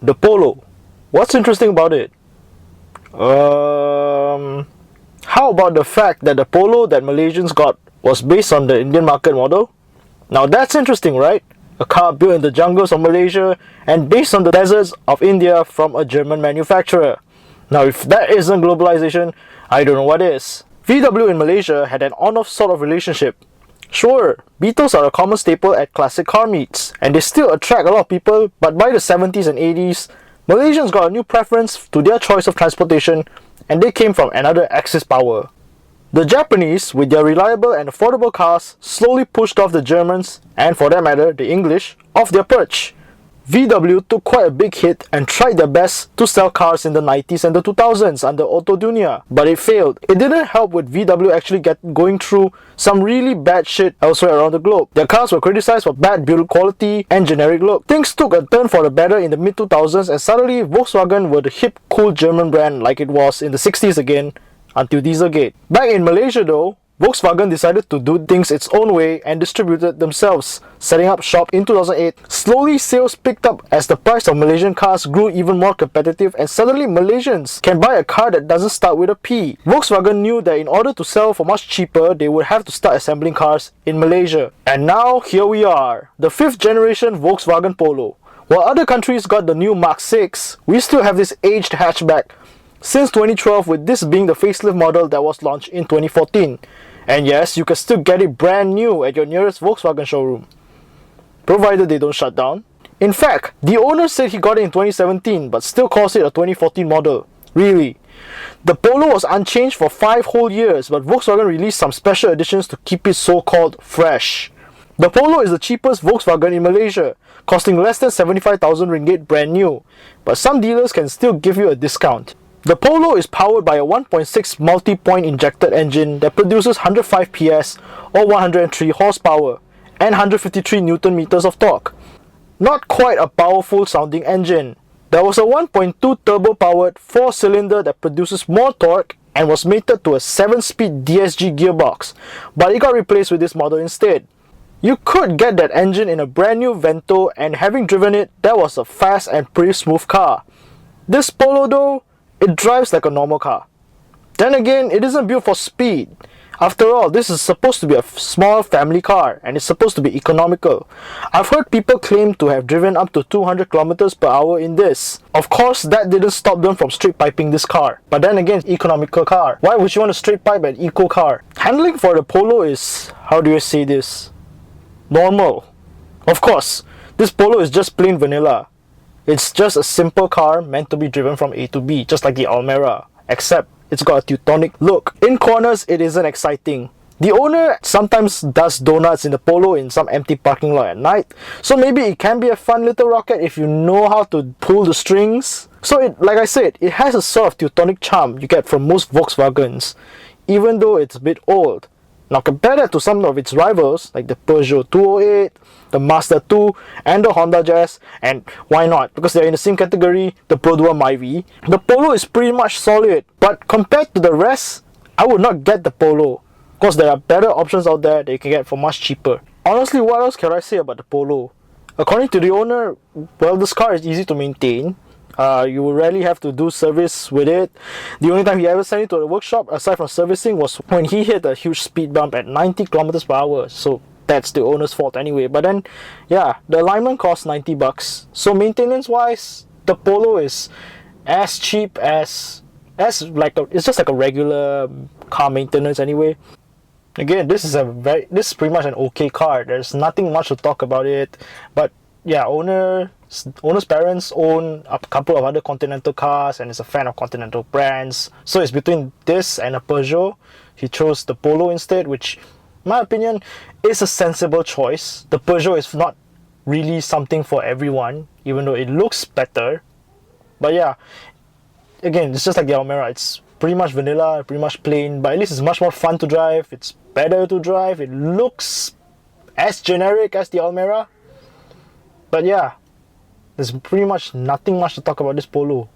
The Polo. What's interesting about it? How about the fact that the Polo that Malaysians got was based on the Indian market model? Now that's interesting, right? A car built in the jungles of Malaysia and based on the deserts of India from a German manufacturer. Now if that isn't globalization, I don't know what is. VW in Malaysia had an on-off sort of relationship. Sure, Beetles are a common staple at classic car meets, and they still attract a lot of people, but by the 70s and 80s, Malaysians got a new preference to their choice of transportation, and they came from another axis power. The Japanese, with their reliable and affordable cars, slowly pushed off the Germans, and for that matter, the English, off their perch. VW took quite a big hit and tried their best to sell cars in the 90s and the 2000s under Auto Dunia, but it failed. It didn't help with VW actually going through some really bad shit elsewhere around the globe. Their cars were criticized for bad build quality and generic look. Things took a turn for the better in the mid 2000s and suddenly Volkswagen were the hip, cool German brand like it was in the 60s again, until Dieselgate. Back in Malaysia though, Volkswagen decided to do things its own way and distributed themselves, setting up shop in 2008. Slowly sales picked up as the price of Malaysian cars grew even more competitive and suddenly Malaysians can buy a car that doesn't start with a P. Volkswagen knew that in order to sell for much cheaper, they would have to start assembling cars in Malaysia. And now here we are, the 5th generation Volkswagen Polo. While other countries got the new Mark 6, we still have this aged hatchback since 2012, with this being the facelift model that was launched in 2014. And yes, you can still get it brand new at your nearest Volkswagen showroom, provided they don't shut down. In fact, the owner said he got it in 2017 but still calls it a 2014 model. Really? The Polo was unchanged for 5 whole years, but Volkswagen released some special editions to keep it so-called fresh. The Polo is the cheapest Volkswagen in Malaysia, costing less than 75,000 ringgit brand new, but some dealers can still give you a discount. The Polo is powered by a 1.6 multi-point injected engine that produces 105 PS or 103 horsepower and 153 Newton meters of torque. Not quite a powerful sounding engine. There was a 1.2 turbo powered 4-cylinder that produces more torque and was mated to a 7-speed DSG gearbox, but it got replaced with this model instead. You could get that engine in a brand new Vento, and having driven it, that was a fast and pretty smooth car. This Polo though, it drives like a normal car. Then again, it isn't built for speed. After all, this is supposed to be a small family car and it's supposed to be economical. I've heard people claim to have driven up to 200 kilometers per hour in this. Of course, that didn't stop them from straight piping this car. But then again, economical car. Why would you want to straight pipe an eco car? Handling for the Polo is, how do you say this? Normal. Of course, this Polo is just plain vanilla. It's just a simple car meant to be driven from A to B, just like the Almera, except it's got a Teutonic look. In corners, it isn't exciting. The owner sometimes does donuts in the Polo in some empty parking lot at night, so maybe it can be a fun little rocket if you know how to pull the strings. So like I said, it has a sort of Teutonic charm you get from most Volkswagens, even though it's a bit old. Now compare that to some of its rivals like the Peugeot 208, the Mazda 2 and the Honda Jazz, and why not? Because they're in the same category, the Pro Duo Myvi. The Polo is pretty much solid, but compared to the rest, I would not get the Polo, because there are better options out there that you can get for much cheaper. Honestly, what else can I say about the Polo? According to the owner, well, this car is easy to maintain. You will rarely have to do service with it. The only time he ever sent it to the workshop, aside from servicing, was when he hit a huge speed bump at 90 kilometers per hour. So that's the owner's fault anyway. But then, yeah, the alignment costs 90 bucks. So maintenance wise, the Polo is as cheap as it's just like a regular car maintenance anyway. Again, this is pretty much an okay car. There's nothing much to talk about it. But yeah, owner's parents own a couple of other Continental cars and is a fan of Continental brands. So it's between this and a Peugeot. He chose the Polo instead, which, in my opinion, is a sensible choice. The Peugeot is not really something for everyone, even though it looks better. But yeah, again, it's just like the Almera. It's pretty much vanilla, pretty much plain, but at least it's much more fun to drive. It's better to drive. It looks as generic as the Almera. But yeah, there's pretty much nothing much to talk about this Polo.